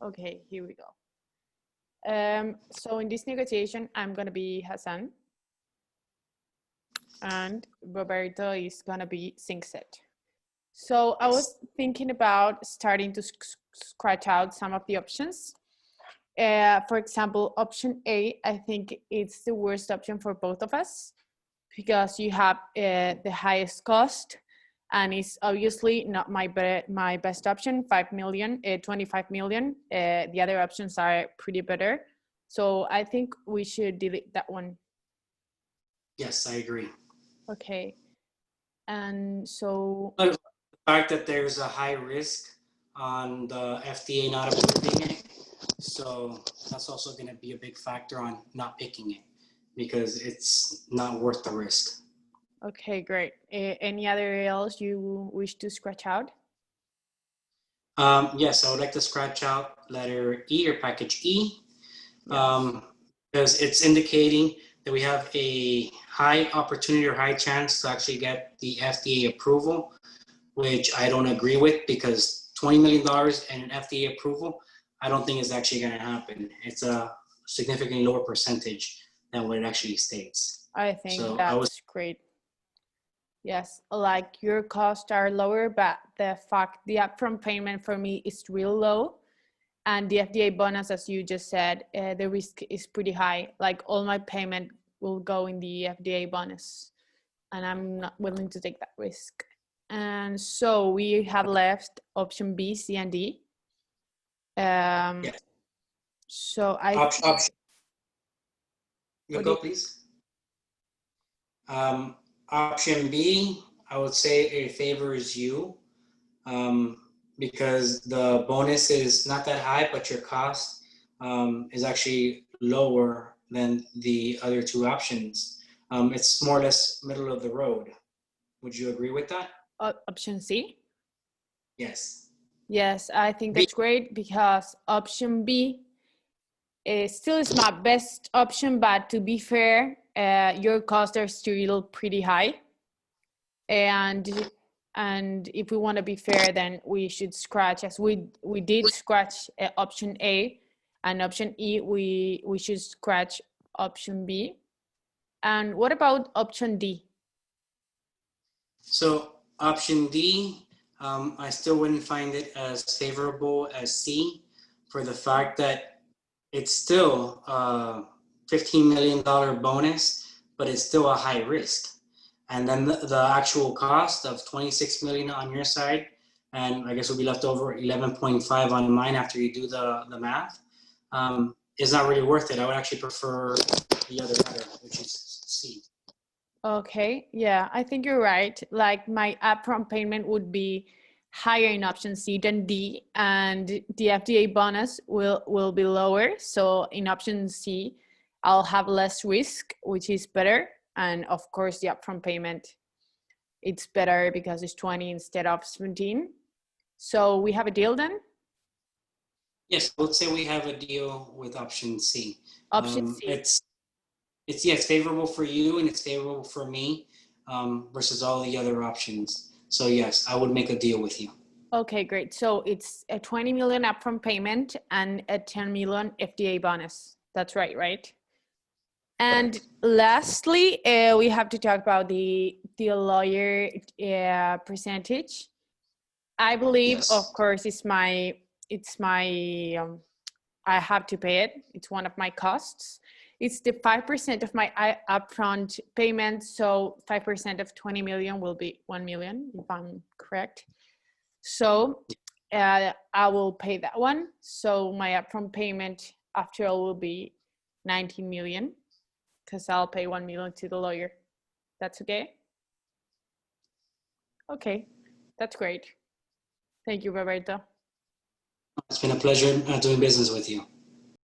Okay, here we go. So in this negotiation, I'm gonna be Hassan, and Roberto is gonna be Zincit. So I was thinking about starting to scratch out some of the options. For example, option A, I think it's the worst option for both of us because you have the highest cost, and it's obviously not my best option. 5 million, 25 million. The other options are pretty better. So I think we should delete that one. Yes, I agree. Okay. And so The fact that there's a high risk on the FDA not approving it, so that's also going to be a big factor on not picking it because it's not worth the risk. okay, great. Any other else you wish to scratch out? Yes, I would like to scratch out letter E or package E, Yes. because it's indicating that we have a high opportunity or high chance to actually get the FDA approval, which I don't agree with because $20 million and an FDA approval, I don't think is actually going to happen. It's a significantly lower percentage than what it actually states. I think So that's great. Yes, like your costs are lower, but the upfront payment for me is real low. And the FDA bonus, as you just said, the risk is pretty high. Like all my payment will go in the FDA bonus, and I'm not willing to take that risk. And so we have left option B, C, and D. yes. So I option. You go, please. Option B, I would say it favors you because the bonus is not that high, but your cost is actually lower than the other two options. It's more or less middle of the road. Would you agree with that? option C. Yes. Yes, I think that's great because option B still is my best option, but to be fair, your costs are still pretty high. And if we want to be fair, then we should scratch, as we did scratch option A, and option E, we should scratch option B. And what about option D? So option D, I still wouldn't find it as favorable as C for the fact that it's still a $15 million bonus, but it's still a high risk. And then the actual cost of 26 million on your side, and I guess will be left over 11.5 on mine after you do the math, is not really worth it. I would actually prefer the other letter, which is C. Okay, yeah, I think you're right. Like my upfront payment would be higher in option C than D, and the FDA bonus will be lower. So in option C, I'll have less risk, which is better. And of course, the upfront payment, it's better because it's 20 instead of 17. So we have a deal then? Yes, I would say we have a deal with option C. Option C. It's favorable for you and it's favorable for me versus all the other options. So yes, I would make a deal with you. Okay, great. So it's a 20 million upfront payment and a 10 million FDA bonus. That's right? And lastly, we have to talk about the lawyer percentage. I believe, Yes. of course, it's my I have to pay it. It's one of my costs. It's the 5% of my upfront payment. So 5% of 20 million will be 1 million, if I'm correct. So I will pay that one. So my upfront payment after all will be 19 million because I'll pay 1 million to the lawyer. That's okay? Okay, that's great. Thank you, Roberto. It's been a pleasure doing business with you.